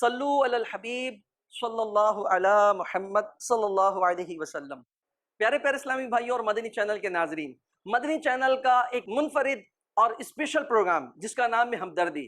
صلو علی الحبیب صلی اللہ علی محمد صلی اللہ علیہ وسلم۔ پیارے پیارے اسلامی بھائیوں اور مدنی چینل کے ناظرین، مدنی چینل کا ایک منفرد اور اسپیشل پروگرام جس کا نام ہے ہمدردی۔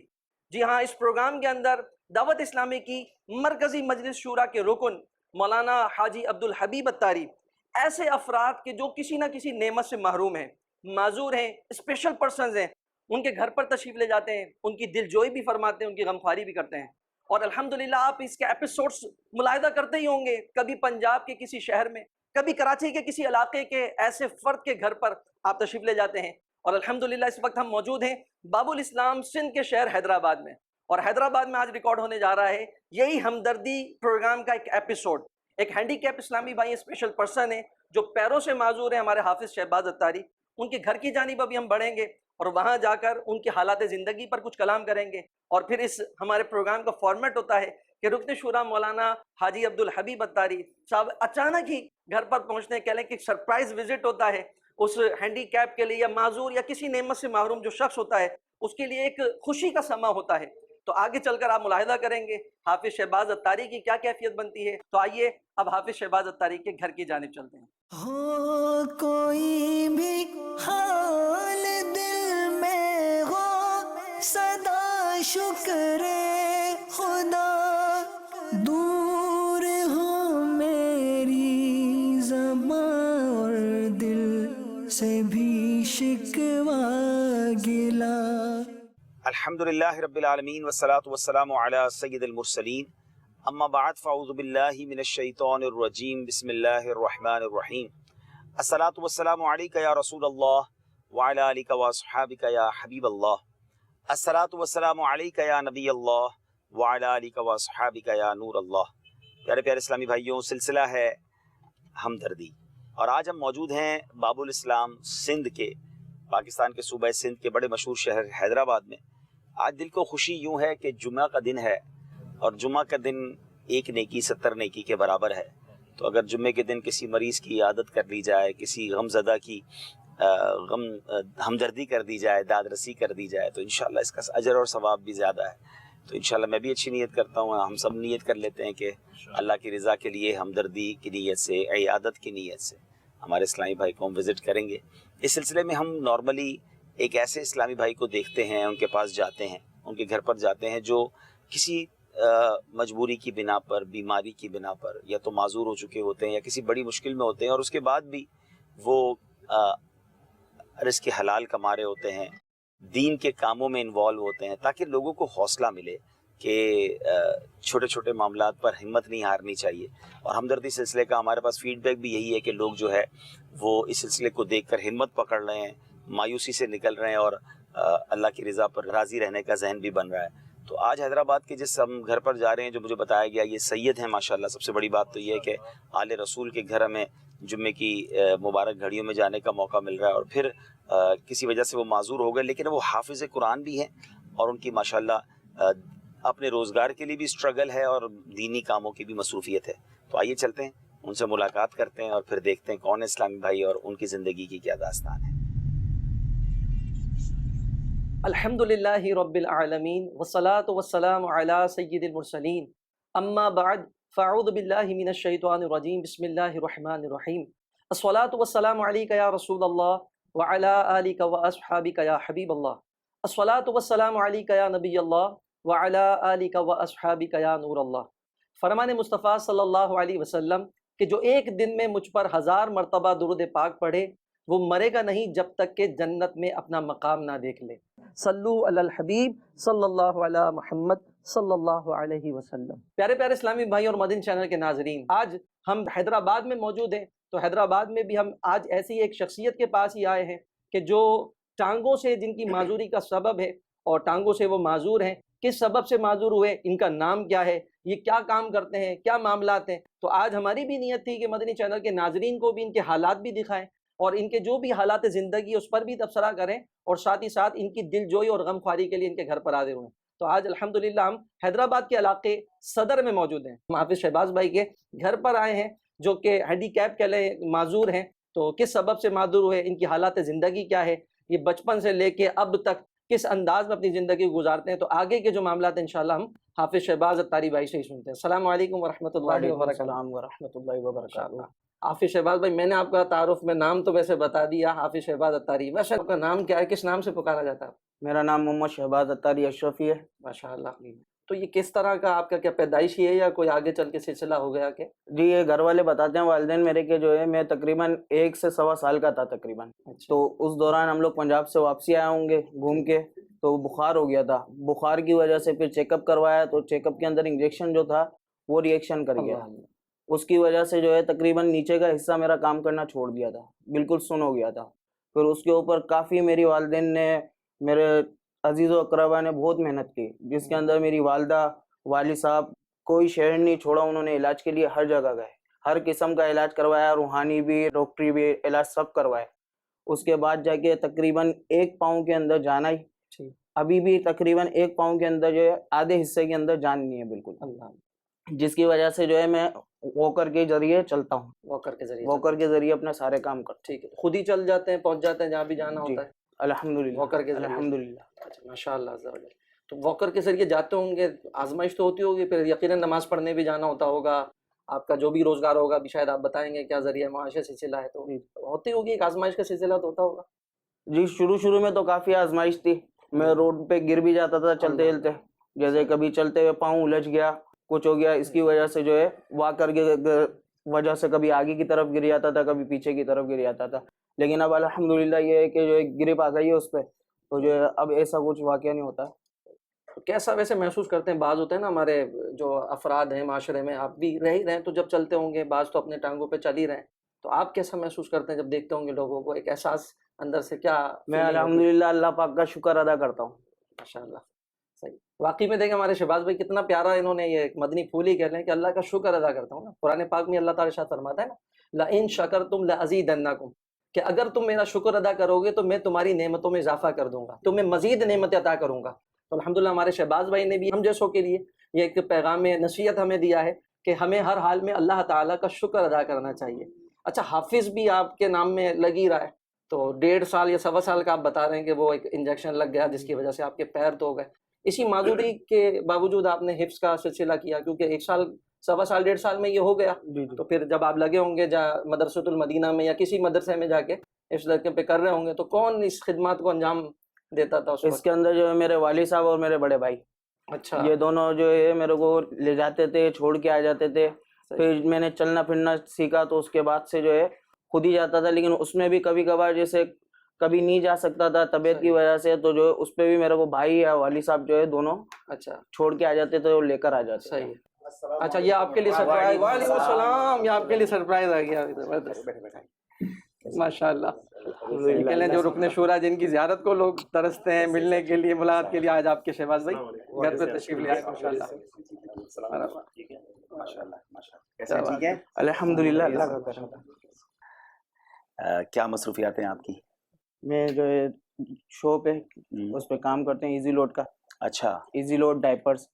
جی ہاں، اس پروگرام کے اندر دعوت اسلامی کی مرکزی مجلس شورا کے رکن مولانا حاجی عبدالحبیب اتاری ایسے افراد کے جو کسی نہ کسی نعمت سے محروم ہیں، معذور ہیں، اسپیشل پرسنز ہیں، ان کے گھر پر تشریف لے جاتے ہیں، ان کی دل جوئی بھی فرماتے ہیں، ان کی غمخواری بھی کرتے ہیں۔ اور الحمدللہ آپ اس کے ایپیسوڈز ملاحظہ کرتے ہی ہوں گے، کبھی پنجاب کے کسی شہر میں، کبھی کراچی کے کسی علاقے کے ایسے فرد کے گھر پر آپ تشریف لے جاتے ہیں۔ اور الحمدللہ اس وقت ہم موجود ہیں باب الاسلام سندھ کے شہر حیدرآباد میں، اور حیدرآباد میں آج ریکارڈ ہونے جا رہا ہے یہی ہمدردی پروگرام کا ایک ایپیسوڈ۔ ایک ہینڈی کیپ اسلامی بھائی اسپیشل پرسن ہے جو پیروں سے معذور ہیں، ہمارے حافظ شہباز اتاری، ان کے گھر کی جانب ابھی ہم بڑھیں گے اور وہاں جا کر ان کے حالات زندگی پر کچھ کلام کریں گے۔ اور پھر اس ہمارے پروگرام کا فارمیٹ ہوتا ہے کہ رکن شورا مولانا حاجی عبدالحبیب اتاری صاحب اچانک ہی گھر پر پہنچنے کے لیے ایک سرپرائز وزٹ ہوتا ہے اس ہینڈی کیپ کے لیے، یا معذور یا کسی نعمت سے محروم جو شخص ہوتا ہے اس کے لیے ایک خوشی کا سما ہوتا ہے۔ تو آگے چل کر آپ ملاحظہ کریں گے حافظ شہباز اتاری کی کیا کیفیت بنتی ہے۔ تو آئیے اب حافظ شہباز اتاری کے گھر کی جانب چلتے ہیں۔ ہو کوئی بھی حال دل میں ہو، صدا شکر خدا، دور ہو میری زبان اور دل سے بھی شکوہ گلا۔ الحمدللہ رب العالمین والصلاة والسلام علی سید المرسلین، اما بعد فاعوذ باللہ من الشیطان الرجیم، بسم اللہ الرحمن الرحیم۔ الصلاة والسلام علیکہ یا رسول اللہ وعلی آلکہ واصحابکہ یا حبیب اللہ۔ الصلاة والسلام علیکہ یا نبی اللہ وعلی آلکہ واصحابکہ یا نور اللہ۔ پیارے پیارے اسلامی بھائیوں، سلسلہ ہے ہمدردی، اور آج ہم موجود ہیں باب الاسلام سندھ کے، پاکستان کے صوبہ سندھ کے بڑے مشہور شہر حیدرآباد میں۔ آج دل کو خوشی یوں ہے کہ جمعہ کا دن ہے، اور جمعہ کا دن ایک نیکی 70 نیکی کے برابر ہے۔ تو اگر جمعے کے دن کسی مریض کی عیادت کر لی جائے، کسی غم زدہ کی ہمدردی کر دی جائے، داد رسی کر دی جائے، تو انشاءاللہ اس کا اجر اور ثواب بھی زیادہ ہے۔ تو انشاءاللہ میں بھی اچھی نیت کرتا ہوں، ہم سب نیت کر لیتے ہیں کہ اللہ کی رضا کے لیے ہمدردی کی نیت سے، عیادت کی نیت سے ہمارے اسلامی بھائی کو ہم وزٹ کریں گے۔ اس سلسلے میں ہم نارملی ایک ایسے اسلامی بھائی کو دیکھتے ہیں، ان کے پاس جاتے ہیں، ان کے گھر پر جاتے ہیں جو کسی مجبوری کی بنا پر، بیماری کی بنا پر، یا تو معذور ہو چکے ہوتے ہیں یا کسی بڑی مشکل میں ہوتے ہیں، اور اس کے بعد بھی وہ رزق حلال کما رہے ہوتے ہیں، دین کے کاموں میں انوالو ہوتے ہیں، تاکہ لوگوں کو حوصلہ ملے کہ چھوٹے چھوٹے معاملات پر ہمت نہیں ہارنی چاہیے۔ اور ہمدردی سلسلے کا ہمارے پاس فیڈ بیک بھی یہی ہے کہ لوگ جو ہے وہ اس سلسلے کو دیکھ کر ہمت پکڑ رہے ہیں، مایوسی سے نکل رہے ہیں، اور اللہ کی رضا پر راضی رہنے کا ذہن بھی بن رہا ہے۔ تو آج حیدرآباد کے جس ہم گھر پر جا رہے ہیں، جو مجھے بتایا گیا، یہ سید ہیں ماشاءاللہ۔ سب سے بڑی بات تو یہ ہے کہ آل رسول کے گھر ہمیں جمعے کی مبارک گھڑیوں میں جانے کا موقع مل رہا ہے، اور پھر کسی وجہ سے وہ معذور ہو گئے، لیکن وہ حافظ قرآن بھی ہیں، اور ان کی ماشاءاللہ اپنے روزگار کے لیے بھی اسٹرگل ہے اور دینی کاموں کی بھی مصروفیت ہے۔ تو آئیے چلتے ہیں، ان سے ملاقات کرتے ہیں، اور پھر دیکھتے ہیں کون ہے اسلامی بھائی اور ان کی زندگی کی کیا داستان ہے۔ الحمدللہ رب العالمین والصلاة والسلام علی سید المرسلین، اما بعد فاعوذ باللہ من الشیطان الرجیم، بسم اللہ الرحمن الرحیم۔ الصلاة والسلام علیکہ یا رسول اللہ وعلی آلکہ واصحابکہ یا حبیب اللہ۔ الصلاة والسلام علیکہ یا نبی اللہ وعلی آلکہ واصحابکہ یا نور اللہ۔ فرمان مصطفیٰ صلی اللہ علیہ وسلم کہ جو ایک دن میں مجھ پر 1000 مرتبہ درود پاک پڑھے وہ مرے گا نہیں جب تک کہ جنت میں اپنا مقام نہ دیکھ لے۔ صلو علی الحبیب صلی اللہ علی محمد صلی اللہ علیہ وسلم۔ پیارے پیارے اسلامی بھائی اور مدنی چینل کے ناظرین، آج ہم حیدرآباد میں موجود ہیں، تو حیدرآباد میں بھی ہم آج ایسی ایک شخصیت کے پاس ہی آئے ہیں کہ جو ٹانگوں سے جن کی معذوری کا سبب ہے، اور ٹانگوں سے وہ معذور ہیں، کس سبب سے معذور ہوئے، ان کا نام کیا ہے، یہ کیا کام کرتے ہیں، کیا معاملات ہیں۔ تو آج ہماری بھی نیت تھی کہ مدنی چینل کے ناظرین کو بھی ان کے حالات بھی دکھائیں، اور ان کے جو بھی حالات زندگی اس پر بھی تبصرہ کریں، اور ساتھ ہی ساتھ ان کی دل جوئی اور غم خواری کے لیے ان کے گھر پر حاضر ہوئیں۔ تو آج الحمدللہ ہم حیدرآباد کے علاقے صدر میں موجود ہیں، ہم حافظ شہباز بھائی کے گھر پر آئے ہیں جو کہ ہینڈی کیپ کے لیے معذور ہیں۔ تو کس سبب سے معذور ہوئے، ان کی حالات زندگی کیا ہے، یہ بچپن سے لے کے اب تک کس انداز میں اپنی زندگی گزارتے ہیں. تو آگے کے جو معاملات ہیں انشاءاللہ ہم حافظ شہباز اتاری بھائی سے ہی سنتے ہیں. السلام علیکم ورحمۃ اللہ وبرکاتہ. السلام ورحمۃ اللہ وبرکاتہ. حافظ شہباز بھائی، میں نے آپ کا تعارف میں نام تو ویسے بتا دیا، حافظ شہباز اتاری. ویسے آپ کا نام کیا ہے، کس نام سے پکارا جاتا ہے؟ میرا نام محمد شہباز اتاری اشرفی ہے. ماشاء اللہ. تو یہ کس طرح کا آپ کا کیا پیدائشی ہے یا کوئی آگے چل کے سلسلہ ہو گیا کہ؟ جی یہ گھر والے بتاتے ہیں، والدین میرے کے جو ہے، میں تقریباً 1 سے 1.25 سال کا تھا تقریباً. تو اس دوران ہم لوگ پنجاب سے واپسی آئے ہوں گے گھوم کے، تو بخار ہو گیا تھا. بخار کی وجہ سے پھر چیک اپ کروایا تو چیک اپ کے اندر انجیکشن جو تھا وہ ریئیکشن کر گیا. اس کی وجہ سے جو ہے تقریباً نیچے کا حصہ میرا کام کرنا چھوڑ دیا تھا، بالکل سن ہو گیا تھا. پھر اس کے اوپر کافی میری والدین نے، میرے عزیز و اقربا نے بہت محنت کی، جس کے اندر میری والدہ، والد صاحب کوئی شہر نہیں چھوڑا. انہوں نے علاج کے لیے ہر جگہ گئے، ہر قسم کا علاج کروایا، روحانی بھی ڈاکٹری بھی علاج سب کروائے. اس کے بعد جا کے تقریباً 1 پاؤں کے اندر جانا ہی، ابھی بھی تقریباً 1 پاؤں کے اندر جو ہے آدھے حصے کے اندر جان نہیں ہے بالکل. جس کی وجہ سے جو ہے میں واکر کے ذریعے چلتا ہوں، واکر کے ذریعے اپنے سارے کام کرتا ہوں. ٹھیک ہے، خود ہی چل جاتے ہیں، پہنچ جاتے ہیں جہاں بھی جانا ہوتا ہے؟ الحمدللہ، واکر کے ذریعے. الحمدللہ. اچھا ماشاء اللہ عز و جل. تو واکر کے ذریعے جاتے ہوں گے، آزمائش تو ہوتی ہوگی، پھر یقیناً نماز پڑھنے بھی جانا ہوتا ہوگا، آپ کا جو بھی روزگار ہوگا بھی شاید آپ بتائیں گے کیا ذریعہ معاش سلسلہ ہے، تو ہوتی ہوگی ایک آزمائش کا سلسلہ تو ہوتا ہوگا. جی شروع میں تو کافی آزمائش تھی. میں روڈ پہ گر بھی جاتا تھا چلتے چلتے، جیسے کبھی چلتے ہوئے پاؤں الجھ گیا، کچھ ہو گیا. اس کی وجہ سے جو ہے واک کر کے وجہ سے کبھی آگے کی طرف گر جاتا تھا، کبھی پیچھے کی طرف گر جاتا تھا. لیکن اب الحمدللہ یہ ہے کہ جو ہے گرپ آ گئی ہے اس پہ، تو جو ہے اب ایسا کچھ واقعہ نہیں ہوتا. کیسا ویسے محسوس کرتے ہیں؟ بعض ہوتے ہیں نا ہمارے جو افراد ہیں معاشرے میں، آپ بھی رہ ہی رہے ہیں تو جب چلتے ہوں گے، بعض تو اپنے ٹانگوں پہ چل ہی رہے ہیں، تو آپ کیسا محسوس کرتے ہیں جب دیکھتے ہوں گے لوگوں کو؟ ایک احساس اندر سے کیا؟ میں الحمدللہ اللہ پاک کا شکر ادا کرتا ہوں. ماشاء اللہ. صحیح. واقعی میں دیکھیں ہمارے شہباز بھائی کتنا پیارا انہوں نے یہ مدنی پھول ہی کہہ لیں کہ اللہ کا شکر ادا کرتا ہوں نا. قرآن پاک میں اللہ تعالیٰ ارشاد فرماتا ہے نا، لَإِن شَكَرْتُمْ لَأَزِيدَنَّكُمْ، کہ اگر تم میرا شکر ادا کرو گے تو میں تمہاری نعمتوں میں اضافہ کر دوں گا، تمہیں مزید نعمت عطا کروں گا. تو الحمدللہ ہمارے شہباز بھائی نے بھی ہم جیسوں کے لیے یہ ایک پیغام نصیحت ہمیں دیا ہے کہ ہمیں ہر حال میں اللہ تعالیٰ کا شکر ادا کرنا چاہیے. اچھا، حافظ بھی آپ کے نام میں لگ ہی رہا ہے، تو 1.5 سال یا 1.25 سال کا آپ بتا رہے ہیں کہ وہ ایک انجیکشن لگ گیا جس کی وجہ سے آپ کے پیر دھو گئے. اسی معذوری کے باوجود آپ نے حفظ کا سلسلہ کیا، کیونکہ 1 سال، 1.25 سال، 1.5 سال میں یہ ہو گیا. تو پھر جب آپ لگے ہوں گے مدرسۃ المدینہ میں یا کسی مدرسے میں جا کے حفظ لڑکے پہ کر رہے ہوں گے، تو کون اس خدمات کو انجام دیتا تھا اس کے اندر جو ہے میرے والد صاحب اور میرے بڑے بھائی. اچھا. یہ دونوں جو ہے میرے کو لے جاتے تھے، چھوڑ کے آ جاتے تھے. پھر میں نے چلنا پھرنا سیکھا تو اس کے بعد سے جو ہے خود ہی جاتا تھا. لیکن اس میں بھی کبھی کبھار جیسے کبھی نہیں جا سکتا تھا طبیعت کی وجہ سے، تو جو ہے اس پہ بھی میرے کو بھائی یا والد صاحب جو ہے دونوں اچھا چھوڑ کے آ جاتے تھے اور لے کر آ جاتے. صحیح. اچھا، یہ آپ کے لیے سرپرائز. وعلیکم السلام. یہ آپ کے لیے سرپرائز آ گیا. ماشاء اللہ. نکلیں جو رکن شورا جن کی زیارت کو لوگ ترستے ہیں ملنے کے لیے، ملاقات کے لیے، آج آپ کے شہباز بھائی گھر پہ تشریف لے آئے. ماشاء اللہ. ٹھیک ہے. الحمدللہ اللہ کا کرم. کیا مصروفیات ہیں آپ کی؟ میں جو ہے شاپ ہے اس پہ کام کرتے ہیں، ایزی لوڈ کا. اچھا. ایزی لوڈ ڈائپرس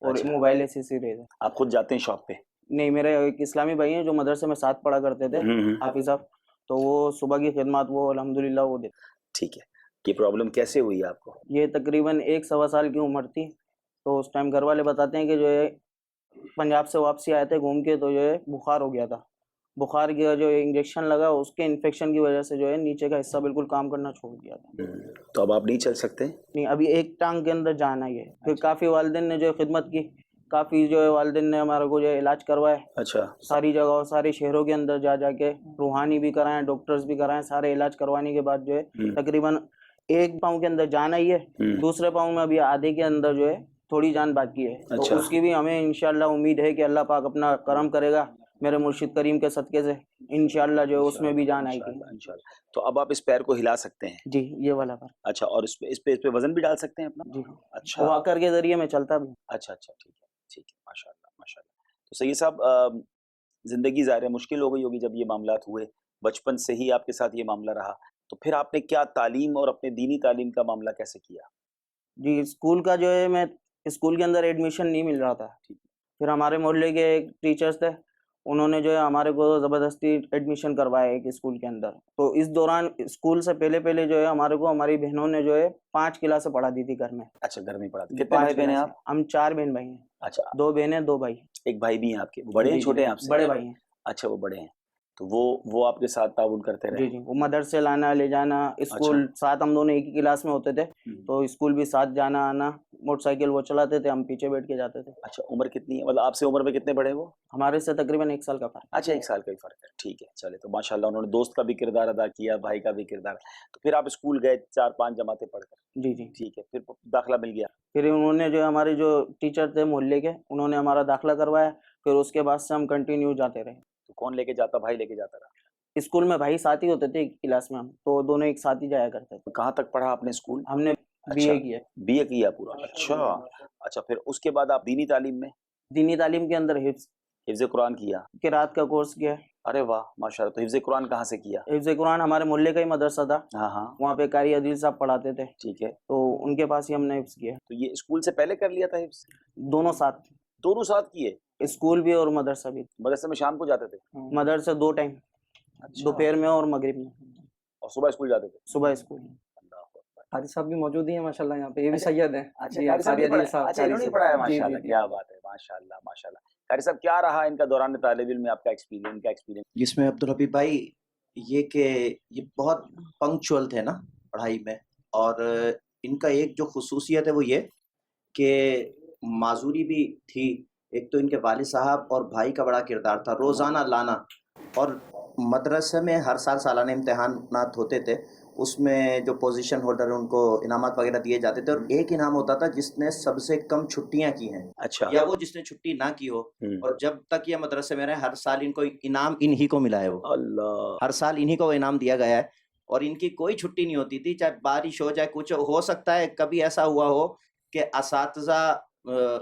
اور موبائل ایسیسریز. آپ خود جاتے ہیں شاپ پہ؟ نہیں، میرے ایک اسلامی بھائی ہیں جو مدرسے میں ساتھ پڑھا کرتے تھے، حافظ صاحب، تو وہ صبح کی خدمات وہ الحمدللہ وہ دیتے. ٹھیک ہے. یہ پرابلم کیسے ہوئی آپ کو؟ یہ تقریباً 1.25 سال کی عمر تھی. تو اس ٹائم گھر والے بتاتے ہیں کہ جو ہے پنجاب سے واپسی آئے تھے گھوم کے، تو جو ہے بخار ہو گیا تھا. بخار کا جو انجیکشن لگا اس کے انفیکشن کی وجہ سے جو ہے نیچے کا حصہ بالکل کام کرنا چھوڑ دیا تھا. تو اب آپ نہیں چل سکتے؟ نہیں، ابھی ایک ٹانگ کے اندر جانا ہی ہے. پھر کافی والدین نے جو ہے خدمت کی، کافی جو ہے والدین نے ہمارے کو جو ہے علاج کروائے. اچھا. ساری جگہوں، سارے شہروں کے اندر جا جا کے روحانی بھی کرائیں، ڈاکٹرز بھی کرائیں. سارے علاج کروانے کے بعد جو ہے تقریباً 1 پاؤں کے اندر جانا ہی ہے. دوسرے پاؤں میں ابھی آدھے کے اندر جو ہے تھوڑی جان باقی ہے. تو اس کی بھی ہمیں انشاءاللہ امید ہے کہ اللہ پاک اپنا کرم کرے گا میرے مرشد کریم کے صدقے سے، انشاءاللہ جو ہے اس میں بھی جان آئے گی. تو اب آپ اس پیر کو ہلا سکتے ہیں؟ جی، یہ والا پر. اچھا. اور اس پہ وزن بھی ڈال سکتے ہیں اپنا؟ جی. اچھا. واکر کے ذریعے میں چلتا بھی. اچھا اچھا. ٹھیک ہے ٹھیک ہے. ماشاء اللہ ماشاء اللہ. تو سید صاحب، زندگی ظاہر ہے مشکل ہو گئی ہوگی جب یہ معاملات ہوئے، بچپن سے ہی آپ کے ساتھ یہ معاملہ رہا، تو پھر آپ نے کیا تعلیم اور اپنے دینی تعلیم کا معاملہ کیسے کیا؟ جی، اسکول کا جو ہے میں اسکول کے اندر ایڈمیشن نہیں مل رہا تھا. پھر ہمارے محلے کے ایک ٹیچرز تھے، انہوں نے جو ہے ہمارے کو زبردستی ایڈمیشن کروایا ایک اسکول کے اندر. تو اس دوران اسکول سے پہلے جو ہے ہمارے کو ہماری بہنوں نے جو ہے 5 کلاسیں پڑھا دی تھی گھر میں. اچھا گھر میں پڑھا تھا. کتنے بھائی بہن ہیں آپ؟ ہم 4 بہن بھائی ہیں. اچھا 2 بہنیں 2 بھائی. ایک بھائی بھی ہیں آپ کے, وہ بڑے ہیں چھوٹے ہیں آپ سے؟ بڑے بھائی ہیں. اچھا وہ بڑے ہیں, تو وہ آپ کے ساتھ تعاون کرتے رہے؟ جی وہ مدرسے لانا لے جانا, اسکول ساتھ ہم دونوں ایک ہی کلاس میں ہوتے تھے, تو اسکول بھی ساتھ جانا آنا. موٹر سائیکل وہ چلاتے تھے, ہم پیچھے بیٹھ کے جاتے تھے. اچھا عمر کتنی ہے, مطلب آپ سے عمر میں کتنے بڑے وہ؟ ہمارے سے تقریباً 1 سال کا فرق. اچھا 1 سال کا ہی فرق ہے, ٹھیک ہے. چلے تو ماشاء اللہ انہوں نے دوست کا بھی کردار ادا کیا, بھائی کا بھی کردار. تو پھر آپ اسکول گئے 4-5 جماعتیں پڑھ کر؟ جی ٹھیک ہے, پھر داخلہ مل گیا؟ پھر انہوں نے جو ہمارے جو ٹیچر تھے محلے کے, انہوں نے ہمارا داخلہ کروایا. پھر اس کے بعد سے ہم کنٹینیو جاتے رہے. تو کون لے کے جاتا, بھائی لے کے جاتا رہا؟ اسکول میں بھائی ساتھ ہی ہوتے تھے ایک کلاس میں, ہم تو دونوں ایک ساتھ ہی جایا کرتے تھے. کہاں تک پڑھا آپ نے اسکول؟ ہم نے بی اے کیا. بی اے کیا پورا؟ اچھا پھر اس کے بعد آپ دینی تعلیم میں؟ دینی تعلیم کے اندر حفظ قرآن کیا؟ قرات کا کورس کیا. ارے واہ ماشاء اللہ. تو حفظ قرآن کہاں سے کیا؟ حفظ قرآن ہمارے محلے کا ہی مدرسہ تھا, ہاں وہاں پہ قاری عدیل صاحب پڑھاتے تھے, ٹھیک ہے. تو ان کے پاس ہی ہم نے حفظ کیا. تو یہ اسکول سے پہلے کر لیا تھا حفظ؟ دونوں ساتھ کیے؟ اسکول بھی اور مدرسہ بھی. مدرسے میں شام کو جاتے تھے؟ مدرسہ 2 ٹائم, دوپہر میں اور مغرب میں. اور صبح اسکول جاتے تھے؟ صبح اسکول. قاری صاحب بھی موجود ہی ہیں ماشاء اللہ یہاں پہ, یہ بھی سید ہیں. اچھا انہوں نے پڑھایا, ماشاء اللہ کیا بات ہے, ماشاء اللہ ماشاء اللہ. قاری صاحب کیا رہا ان کا دوران طالب علم میں آپ کا ایکسپیرینس؟ جس میں عبدالحبیب بھائی یہ کہ یہ بہت پنکچوئل تھے نا پڑھائی میں, اور ان کا ایک جو خصوصیت ہے وہ یہ کہ معذوری بھی تھی. ایک تو ان کے والد صاحب اور بھائی کا بڑا کردار تھا, روزانہ لانا, اور مدرسے میں ہر سال سالانہ امتحانات ہوتے تھے, اس میں جو پوزیشن ہولڈر ان کو انعامات وغیرہ دیے جاتے تھے, اور ایک انعام ہوتا تھا جس نے سب سے کم چھٹیاں کی ہیں, اچھا, یا وہ جس نے چھٹی نہ کی ہو, اور جب تک یہ مدرسے میں رہے ہر سال ان کو انعام انہی کو ملا ہے. وہ اللہ, ہر سال انہی کو انعام دیا گیا ہے, اور ان کی کوئی چھٹی نہیں ہوتی تھی, چاہے بارش ہو چاہے کچھ ہو سکتا ہے کبھی ایسا ہوا ہو کہ اساتذہ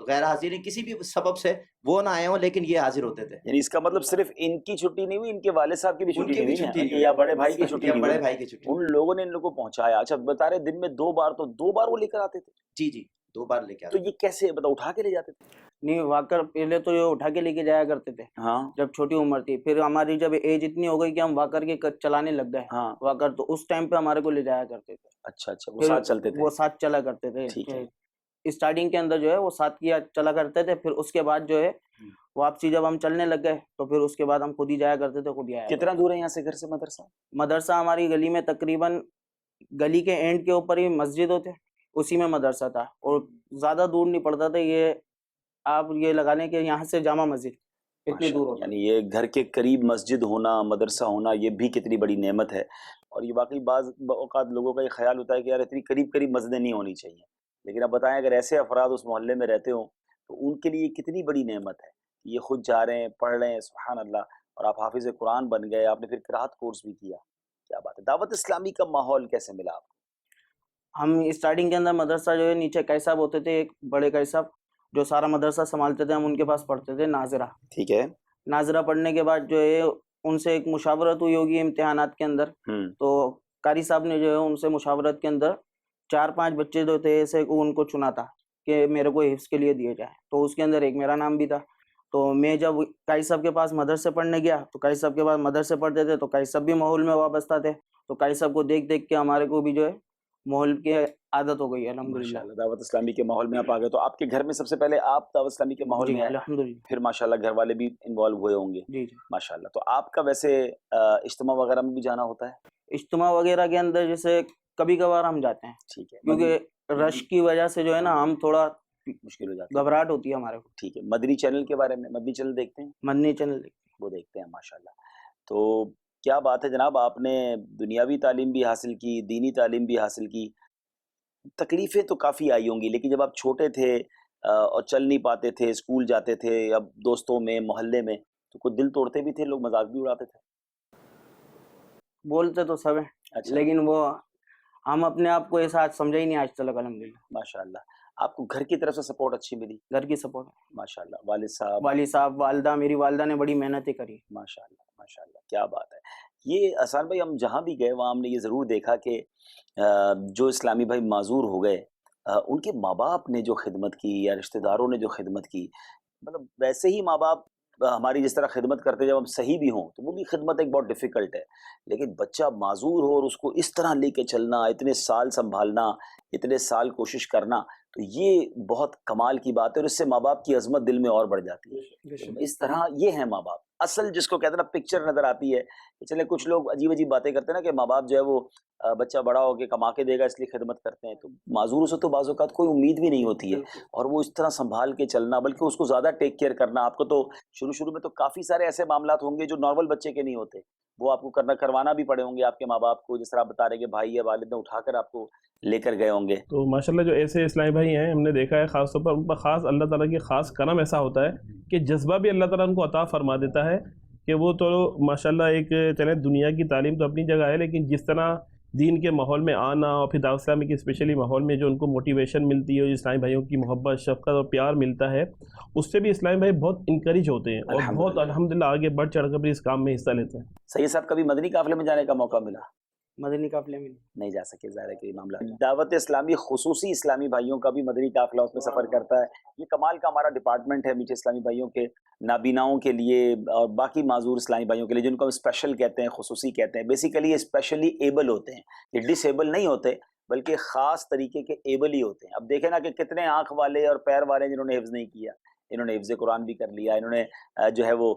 غیر حاضرین کسی بھی سبب سے وہ نہ آئے ہوں, لیکن یہ حاضر ہوتے تھے. یعنی اس کا مطلب صرف ان کی چھٹی نہیں ہوئی, ان کے والد صاحب کی بھی ان چھٹی کی بھی نہیں چھٹی ہوئی, نہیں یا بڑے بھائی کی چھٹی یا نہیں بڑے ہوئی. بھائی کی چھٹی. ان لوگوں نے ان لوگوں کو پہنچایا. اچھا بتا رہے دن میں 2 بار, تو 2 بار وہ لے کر آتے تھے؟ جی 2 بار لے کے تو آتے. یہ کیسے بتا, اٹھا کے لے جاتے تھے؟ نہیں واقع پہلے تو یہ اٹھا کے لے کے جایا کرتے تھے ہاں, جب چھوٹی عمر تھی. پھر ہماری جب ایج اتنی ہو گئی کہ ہم واکر کے چلانے لگ گئے, ہاں, واکر, تو اس ٹائم پہ ہمارے کو لے جایا کرتے تھے. اچھا وہ ساتھ چلتے تھے؟ وہ ساتھ چلا کرتے تھے. ٹھیک ہے. اسٹارٹنگ کے اندر جو ہے وہ ساتھ کیا چلا کرتے تھے, پھر اس کے بعد جو ہے واپسی جب ہم چلنے لگ گئے تو پھر اس کے بعد ہم خود ہی جایا کرتے تھے, خود ہی آیا. کتنا دور ہے یہاں سے گھر سے مدرسہ؟ مدرسہ ہماری گلی میں تقریباً گلی کے اینڈ کے اوپر ہی مسجد ہوتے, اسی میں مدرسہ تھا, اور زیادہ دور نہیں پڑتا تھا. یہ آپ یہ لگا لیں کہ یہاں سے جامع مسجد اتنی دور ہوتا. یعنی یہ گھر کے قریب مسجد ہونا, مدرسہ ہونا, یہ بھی کتنی بڑی نعمت ہے. اور یہ واقعی بعض اوقات لوگوں کا یہ خیال ہوتا ہے کہ یار اتنی قریب مسجدیں نہیں ہونی چاہیے, لیکن اب بتائیں اگر ایسے افراد اس محلے میں رہتے ہوں تو ان کے لیے کتنی بڑی نعمت ہے. یہ خود جا رہے ہیں, پڑھ رہے ہیں, سبحان اللہ, اور آپ حافظ قرآن بن گئے, آپ نے پھر قرات کورس بھی کیا, کیا بات ہے. دعوت اسلامی کا ماحول کیسے ملا آپ کو؟ ہم اسٹارٹنگ کے اندر مدرسہ جو ہے نیچے قاری صاحب ہوتے تھے, ایک بڑے قاری صاحب جو سارا مدرسہ سنبھالتے تھے, ہم ان کے پاس پڑھتے تھے ناظرہ. ٹھیک ہے. ناظرہ پڑھنے کے بعد جو ہے ان سے ایک مشاورت ہوئی ہوگی امتحانات کے اندر, تو قاری صاحب نے جو ہے ان سے مشاورت کے اندر 4-5 بچے جو تھے ایسے ان کو چنا تھا کہ میرے کو حفظ کے لیے دیے جائے, تو اس کے اندر ایک میرا نام بھی تھا. تو میں جب قاری صاحب کے پاس مدرسے پڑھنے گیا تو قاری صاحب کے پاس مدرسے پڑھتے تھے, تو قاری صاحب بھی ماحول میں وابستہ تھے, تو قاری صاحب کو دیکھ کے ہمارے کو بھی جو ہے ماحول کی عادت ہو گئی الحمدللہ. دعوت اسلامی کے ماحول میں آپ آ گئے, تو آپ کے گھر میں سب سے پہلے آپ دعوت اسلامی کے ماحول میں آئے, الحمدللہ. پھر ماشاءاللہ گھر والے بھی انوالو ہوئے ہوں گے. جی ماشاءاللہ. تو آپ کا ویسے اجتماع وغیرہ میں بھی جانا ہوتا ہے؟ اجتماع وغیرہ کے اندر جیسے کبھی کبھار ہم جاتے ہیں, ٹھیک ہے, کیونکہ رش کی وجہ سے جو ہے نا ہم تھوڑا مشکل ہو جاتا ہے, گھبراہٹ ہوتی ہے ہمارے کو. ٹھیک ہے. مدنی چینل کے بارے میں, مدنی چینل دیکھتے ہیں؟ مدنی چینل وہ دیکھتے ہیں, ماشاءاللہ. تو کیا بات ہے جناب, آپ نے دنیاوی تعلیم بھی حاصل کی, دینی تعلیم بھی حاصل کی. تکلیفیں تو کافی آئی ہوں گی, لیکن جب آپ چھوٹے تھے اور چل نہیں پاتے تھے, اسکول جاتے تھے, اب دوستوں میں, محلے میں, تو کوئی دل توڑتے بھی تھے, لوگ مذاق بھی اڑاتے تھے؟ بولتے تو سب ہیں, اچھا, لیکن وہ ہم اپنے آپ کو ایسا سمجھا ہی نہیں آج تک الحمدللہ. ماشاءاللہ. آپ کو گھر کی طرف سے سپورٹ اچھی ملی؟ گھر کی سپورٹ, ماشاءاللہ. والد صاحب, والدہ, میری والدہ نے بڑی محنتیں کری. ماشاءاللہ ماشاءاللہ, کیا بات ہے. یہ احسان بھائی, ہم جہاں بھی گئے وہاں ہم نے یہ ضرور دیکھا کہ جو اسلامی بھائی معذور ہو گئے, ان کے ماں باپ نے جو خدمت کی یا رشتہ داروں نے جو خدمت کی, مطلب ویسے ہی ماں باپ ہماری جس طرح خدمت کرتے ہیں جب ہم صحیح بھی ہوں تو وہ بھی خدمت ایک بہت ڈیفیکلٹ ہے، لیکن بچہ معذور ہو اور اس کو اس طرح لے کے چلنا، اتنے سال سنبھالنا، اتنے سال کوشش کرنا، تو یہ بہت کمال کی بات ہے، اور اس سے ماں باپ کی عظمت دل میں اور بڑھ جاتی ہے۔ اس طرح یہ ہیں ماں باپ، اصل جس کو کہتے ہیں نا پکچر نظر آتی ہے کہ چلے کچھ لوگ عجیب عجیب باتیں کرتے ہیں نا کہ ماں باپ جو ہے وہ بچہ بڑا ہو کے کما کے دے گا اس لیے خدمت کرتے ہیں، تو معذور سے تو بعض اوقات کوئی امید بھی نہیں ہوتی ہے، اور وہ اس طرح سنبھال کے چلنا، بلکہ اس کو زیادہ ٹیک کیئر کرنا۔ آپ کو تو شروع میں تو کافی سارے ایسے معاملات ہوں گے جو نارمل بچے کے نہیں ہوتے، وہ آپ کو کروانا بھی پڑے ہوں گے آپ کے ماں باپ کو، جس طرح آپ بتا رہے کہ بھائی یا والد نے اٹھا کر آپ کو لے کر گئے ہوں گے۔ تو ماشاءاللہ جو ایسے اسلامی بھائی ہیں ہم نے دیکھا ہے خاص طور پر ان پر خاص اللہ تعالیٰ کی خاص کرم ایسا ہوتا ہے کہ جذبہ بھی اللہ تعالیٰ ان کو عطا فرما دیتا ہے کہ وہ تو ماشاءاللہ ایک چلیں دنیا کی تعلیم تو اپنی جگہ ہے، لیکن جس طرح دین کے ماحول میں آنا اور پھر دعوت اسلامی کے اسپیشلی ماحول میں جو ان کو موٹیویشن ملتی ہے اور اسلامی بھائیوں کی محبت شفقت اور پیار ملتا ہے، اس سے بھی اسلامی بھائی بہت انکریج ہوتے ہیں اور بہت الحمدللہ آگے بڑھ چڑھ کر بھی اس کام میں حصہ لیتے ہیں۔ سید صاحب کبھی مدنی قافلے میں جانے کا موقع ملا؟ مدنی قافلے میں نہیں جا سکے، ظاہر ہے کہ یہ معاملہ دعوت اسلامی خصوصی اسلامی بھائیوں کا بھی مدنی قافلہ اس میں سفر کرتا ہے۔ یہ کمال کا ہمارا ڈپارٹمنٹ ہے میٹھے اسلامی بھائیوں کے، نابیناؤں کے لیے اور باقی معذور اسلامی بھائیوں کے لیے، جن کو ہم اسپیشل کہتے ہیں، خصوصی کہتے ہیں۔ بیسیکلی یہ اسپیشلی ایبل ہوتے ہیں، یہ ڈس ایبل نہیں ہوتے بلکہ خاص طریقے کے ایبل ہی ہوتے ہیں۔ اب دیکھیں نا کہ کتنے آنکھ والے اور پیر والے جنہوں نے حفظ نہیں کیا، انہوں نے حفظ قرآن بھی کر لیا، انہوں نے جو ہے وہ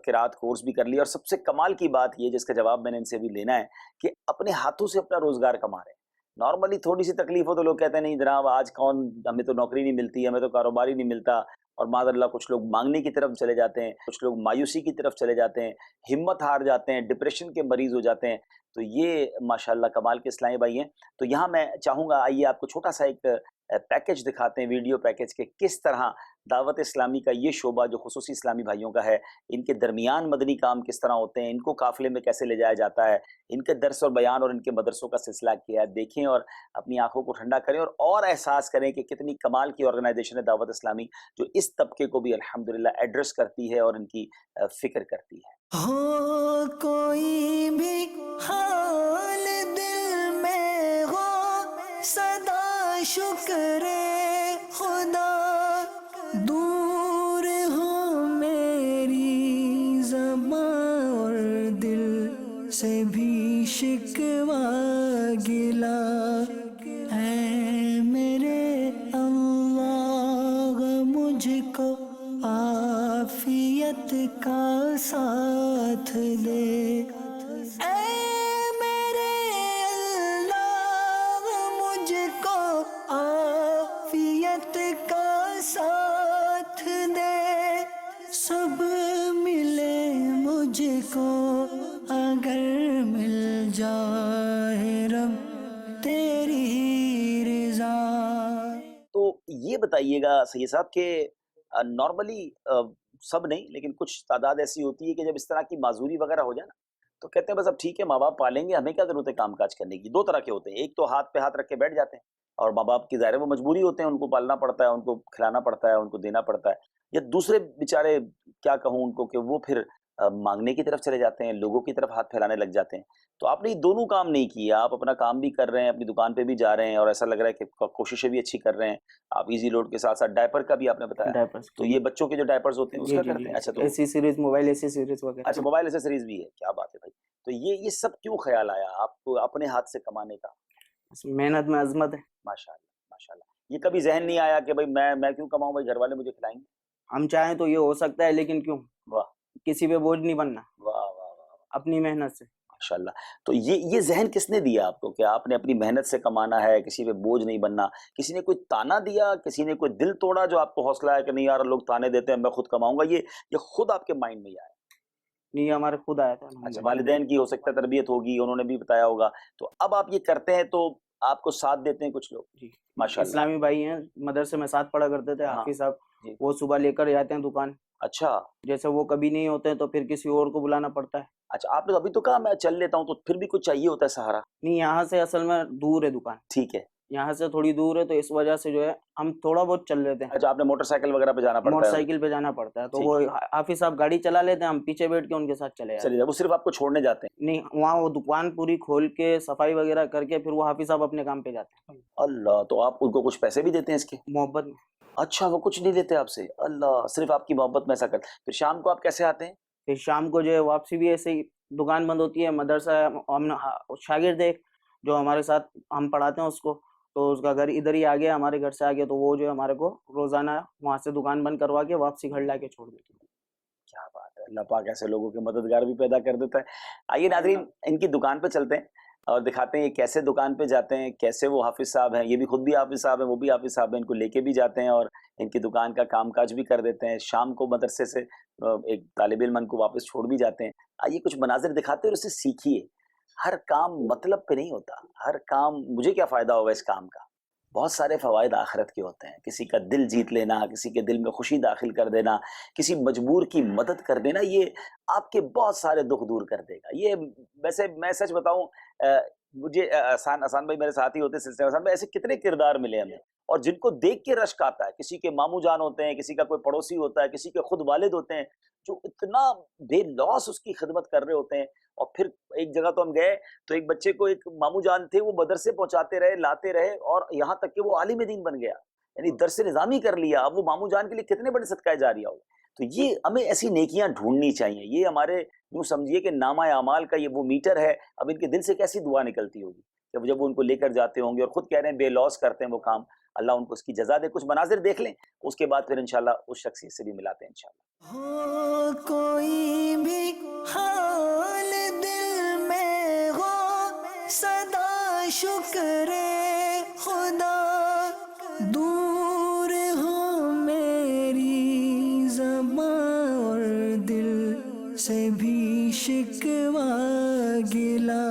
قرات کورس بھی کر لیا، اور سب سے کمال کی بات یہ جس کا جواب میں نے ان سے بھی لینا ہے کہ اپنے ہاتھوں سے اپنا روزگار کما رہے ہیں۔ نارملی تھوڑی سی تکلیف ہو تو لوگ کہتے ہیں نہیں جناب آج کون، ہمیں تو نوکری نہیں ملتی، ہمیں تو کاروبار ہی نہیں ملتا، اور معاذ اللہ کچھ لوگ مانگنے کی طرف چلے جاتے ہیں، کچھ لوگ مایوسی کی طرف چلے جاتے ہیں، ہمت ہار جاتے ہیں، ڈپریشن کے مریض ہو جاتے ہیں۔ تو یہ ماشاءاللہ کمال کے اسلامی بھائی ہیں۔ تو یہاں میں چاہوں گا آئیے آپ کو چھوٹا سا ایک پیکج دکھاتے ہیں، ویڈیو پیکج کے کس طرح دعوت اسلامی کا یہ شعبہ جو خصوصی اسلامی بھائیوں کا ہے، ان کے درمیان مدنی کام کس طرح ہوتے ہیں، ان کو قافلے میں کیسے لے جایا جاتا ہے، ان کے درس اور بیان اور ان کے مدرسوں کا سلسلہ کیا ہے، دیکھیں اور اپنی آنکھوں کو ٹھنڈا کریں اور احساس کریں کہ کتنی کمال کی آرگنائزیشن ہے دعوت اسلامی، جو اس طبقے کو بھی الحمدللہ ایڈریس کرتی ہے اور ان کی فکر کرتی ہے۔ ہو کوئی بھی حال دل میں ہو، صدا شکر خدا، دور ہو میری زبان اور دل سے بھی شکوہ گلا، اے میرے اللہ مجھ کو عافیت کا ساتھ دے، اے میرے اللہ مجھ کو عافیت کا ساتھ دے، سب ملے مجھ کو اگر مل جائے رب تیری رضا۔ تو یہ بتائیے گا سید صاحب کہ نارملی سب نہیں لیکن کچھ تعداد ایسی ہوتی ہے کہ جب اس طرح کی معذوری وغیرہ ہو جائے نا تو کہتے ہیں بس اب ٹھیک ہے ماں باپ پالیں گے، ہمیں کیا ضرورت ہے کام کاج کرنے کی۔ دو طرح کے ہوتے ہیں، ایک تو ہاتھ پہ ہاتھ رکھ کے بیٹھ جاتے ہیں اور ماں باپ کی ظاہر ہے وہ مجبوری ہوتے ہیں، ان کو پالنا پڑتا ہے، ان کو کھلانا پڑتا ہے، ان کو دینا پڑتا ہے، یا دوسرے بیچارے کیا کہوں ان کو کہ وہ پھر مانگنے کی طرف چلے جاتے ہیں، لوگوں کی طرف ہاتھ پھیلانے لگ جاتے ہیں۔ تو آپ نے یہ دونوں کام نہیں کیا، آپ اپنا کام بھی کر رہے ہیں، اپنی دکان پہ بھی جا رہے ہیں، اور ایسا لگ رہا ہے کہ کوششیں بھی اچھی کر رہے ہیں آپ، ایزی لوڈ کے ساتھ ساتھ ڈائپر کا بھی آپ نے بتایا، ڈائپرس تو یہ بچوں کے جو ڈائپرز ہوتے ہیں اس کا کرتے ہیں؟ اچھا، تو ایسی سیریز، موبائل ایسی سیریز وغیرہ۔ اچھا موبائل ایسیسریز بھی ہے، کیا بات ہے بھائی۔ تو یہ سب کیوں خیال آیا آپ کو اپنے ہاتھ سے کمانے کا؟ محنت میں عظمت ہے۔ ماشاءاللہ ماشاءاللہ۔ یہ کبھی ذہن نہیں آیا کہ بھائی میں کیوں کماؤں بھائی، گھر والے مجھے کھلائیں گے؟ ہم چاہیں تو یہ ہو سکتا ہے لیکن کیوں، واہ کسی پہ بوجھ نہیں بننا، واہ واہ واہ، اپنی محنت سے۔ ماشاءاللہ۔ تو یہ ذہن کس نے دیا آپ کو کہ آپ نے اپنی محنت سے کمانا ہے، کسی پہ بوجھ نہیں بننا؟ کسی نے کوئی تانا دیا، کسی نے کوئی دل توڑا جو آپ کو حوصلہ ہے کہ نہیں یار لوگ تانے دیتے ہیں میں خود کماؤں گا؟ یہ خود آپ کے مائنڈ میں ہی آیا؟ نہیں، یہ ہمارے خود آیا تھا۔ اچھا، والدین کی ہو سکتا ہے تربیت ہوگی، انہوں نے بھی بتایا ہوگا، تو اب آپ یہ کرتے ہیں تو آپ کو ساتھ دیتے ہیں کچھ لوگ؟ جی، ماشاءاللہ۔ اسلامی بھائی ہیں، مدرسے میں ساتھ پڑھا کرتے تھے، ہاں، حافظ صاحب، جی۔ وہ صبح لے کر جاتے ہیں دکان، اچھا جیسے وہ کبھی نہیں ہوتے ہیں تو پھر کسی اور کو بلانا پڑتا ہے۔ اچھا، آپ نے ابھی تو کہا میں چل لیتا ہوں، تو پھر بھی کچھ چاہیے ہوتا ہے سہارا؟ نہیں، یہاں سے اصل میں دور ہے دکان، ٹھیک ہے۔ یہاں سے تھوڑی دور ہے، تو اس وجہ سے جو ہے ہم تھوڑا بہت چل لیتے ہیں، اچھا، آپ نے موٹر سائیکل وغیرہ پہ جانا پڑتا ہے؟ موٹر سائیکل پہ جانا پڑتا ہے، تو ٹھیک۔ وہ حافظ صاحب گاڑی چلا لیتے ہیں، ہم پیچھے بیٹھ کے ان کے ساتھ چلے جاتے ہیں۔ چلیے، وہ صرف آپ کو چھوڑنے جاتے ہیں؟ نہیں، وہاں وہ دکان پوری کھول کے صفائی وغیرہ کر کے پھر وہ حافظ صاحب اپنے کام پہ جاتے ہیں، اللہ، تو آپ ان کو کچھ پیسے بھی دیتے ہیں اس کے؟ محبت میں۔ اچھا وہ کچھ نہیں لیتے آپ سے؟ اللہ، صرف آپ کی محبت میں ایسا کرتے. پھر شام کو آپ کیسے آتے ہیں؟ پھر شام کو جو ہے واپسی بھی ایسے ہی دکان بند ہوتی ہے. مدرسہ ہے، ہم شاگرد ایک جو ہمارے ساتھ ہم پڑھاتے ہیں اس کو، تو اس کا گھر ادھر ہی آگے ہمارے گھر سے آگے، تو وہ جو ہے ہمارے کو روزانہ وہاں سے دکان بند کروا کے واپسی گھر لا کے چھوڑ دیتے ہیں. کیا بات ہے، اللہ پاک ایسے لوگوں کے مددگار بھی پیدا کر دیتا ہے. آئیے ناظرین ان کی دکان پہ چلتے ہیں اور دکھاتے ہیں یہ کیسے دکان پہ جاتے ہیں، کیسے وہ حافظ صاحب ہیں، یہ بھی خود بھی حافظ صاحب ہیں، وہ بھی حافظ صاحب ہیں، ان کو لے کے بھی جاتے ہیں اور ان کی دکان کا کام کاج بھی کر دیتے ہیں. شام کو مدرسے سے ایک طالب علم کو واپس چھوڑ بھی جاتے ہیں. آئیے کچھ مناظر دکھاتے ہیں اور اس سے سیکھیے. ہر کام مطلب پہ نہیں ہوتا، ہر کام مجھے کیا فائدہ ہوگا اس کام کا. بہت سارے فوائد آخرت کے ہوتے ہیں. کسی کا دل جیت لینا، کسی کے دل میں خوشی داخل کر دینا، کسی مجبور کی مدد کر دینا، یہ آپ کے بہت سارے دکھ دور کر دے گا. یہ ویسے میں سچ بتاؤں مجھے احسان بھائی میرے ساتھی ہوتے ہیں سلسلے میں، ایسے کتنے کردار ملے ہمیں اور جن کو دیکھ کے رشک آتا ہے. کسی کے ماموں جان ہوتے ہیں، کسی کا کوئی پڑوسی ہوتا ہے، کسی کے خود والد ہوتے ہیں جو اتنا بے لوس اس کی خدمت کر رہے ہوتے ہیں. اور پھر ایک جگہ تو ہم گئے تو ایک بچے کو ایک ماموں جان تھے، وہ مدرسے پہنچاتے رہے، لاتے رہے اور یہاں تک کہ وہ عالم دین بن گیا، یعنی درس نظامی کر لیا. اب وہ ماموں جان کے لیے کتنے بڑے صدقہ جاریہ ہو. تو یہ ہمیں ایسی نیکیاں ڈھونڈنی چاہیے. یہ ہمارے یوں سمجھیے کہ نامہ اعمال کا یہ وہ میٹر ہے. اب ان کے دل سے کیسی دعا نکلتی ہوگی جب وہ ان کو لے کر جاتے ہوں گے اور خود کہہ رہے ہیں بے لوس کرتے ہیں وہ کام. اللہ ان کو اس کی جزا دے. کچھ مناظر دیکھ لیں، اس کے بعد پھر انشاءاللہ اس شخصیت سے بھی ملاتے ہیں انشاءاللہ. ہو کوئی بھی حال دل میں ہو، سدا شکر خدا. دور ہو میری زبان اور دل سے بھی شکوہ گلا.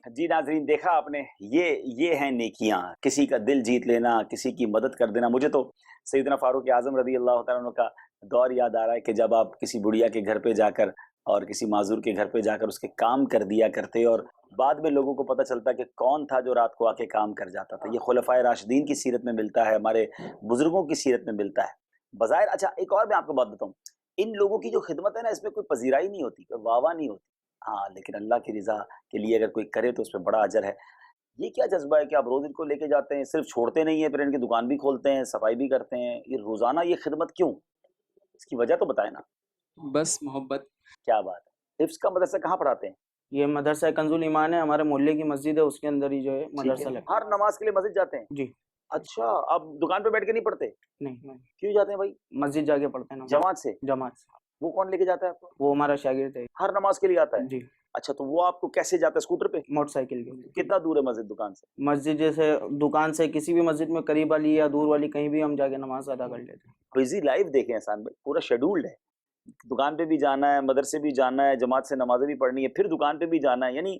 جی ناظرین دیکھا آپ نے، یہ ہیں نیکیاں. کسی کا دل جیت لینا، کسی کی مدد کر دینا. مجھے تو سیدنا فاروق اعظم رضی اللہ تعالیٰ عنہ کا دور یاد آ رہا ہے کہ جب آپ کسی بڑھیا کے گھر پہ جا کر اور کسی معذور کے گھر پہ جا کر اس کے کام کر دیا کرتے اور بعد میں لوگوں کو پتہ چلتا کہ کون تھا جو رات کو آ کے کام کر جاتا تھا. یہ خلفائے راشدین کی سیرت میں ملتا ہے، ہمارے بزرگوں کی سیرت میں ملتا ہے بظاہر. اچھا ایک اور میں آپ کو بات بتاؤں، ان لوگوں کی جو خدمت ہے نا، اس میں کوئی پذیرائی نہیں ہوتی، کوئی واہ واہ نہیں ہوتی. ہاں لیکن اللہ کی رضا کے لیے اگر کوئی کرے تو اس میں بڑا اجر ہے. یہ کیا جذبہ ہے کہ آپ روز ان کو لے کے جاتے ہیں، صرف چھوڑتے نہیں ہیں، پھر ان کی دکان بھی کھولتے ہیں، صفائی بھی کرتے ہیں. یہ روزانہ یہ خدمت کیوں؟ اس کی وجہ تو بتائیں نا. بس محبت. کیا بات ہے. حفظ کا مدرسہ کہاں پڑھاتے ہیں؟ یہ مدرسہ کنز الایمان ہے، ہمارے محلے کی مسجد ہے، اس کے اندر ہی جو ہے مدرسہ لگا. ہر نماز کے لیے مسجد جاتے ہیں؟ جی. اچھا آپ دکان پہ بیٹھ کے نہیں پڑھتے؟ نہیں، کیوں جاتے ہیں بھائی؟ مسجد جا کے پڑھتے ہیں نا. جماعت سے؟ جماعت سے. وہ کون لے کے جاتا ہے آپ کو؟ وہ ہمارا شاگرد ہے. ہر نماز کے لیے آتا ہے؟ جی. اچھا تو وہ آپ کو کیسے جاتا ہے؟ اسکوٹر پہ؟ موٹر سائیکل کے. کتنا دور ہے مسجد دکان سے؟ مسجد جیسے دکان سے کسی بھی مسجد میں قریب والی یا دور والی کہیں بھی ہم جا کے نماز ادا کر لیتے ہیں. بزی لائف دیکھیں احسان بھائی، پورا شیڈولڈ ہے. دکان پہ بھی جانا ہے، مدرسے بھی جانا ہے، جماعت سے نمازیں بھی پڑھنی ہے، پھر دکان پہ بھی جانا ہے. یعنی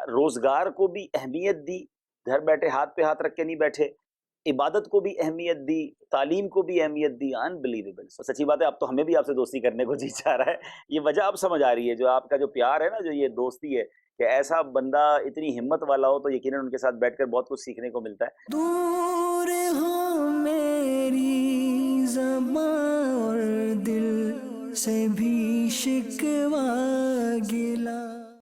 روزگار کو بھی اہمیت دی، گھر بیٹھے ہاتھ پہ ہاتھ رکھ کے نہیں بیٹھے، عبادت کو بھی اہمیت دی، تعلیم کو بھی اہمیت دی. انبلیویبل. سچی بات ہے، اب تو ہمیں بھی آپ سے دوستی کرنے کو جی چاہ رہا ہے. یہ وجہ اب سمجھ آ رہی ہے، جو آپ کا جو پیار ہے نا، جو یہ دوستی ہے، کہ ایسا بندہ اتنی ہمت والا ہو تو یقیناً ان کے ساتھ بیٹھ کر بہت کچھ سیکھنے کو ملتا ہے. دور ہو میری زبان اور دل سے بھی شکوہ گلا.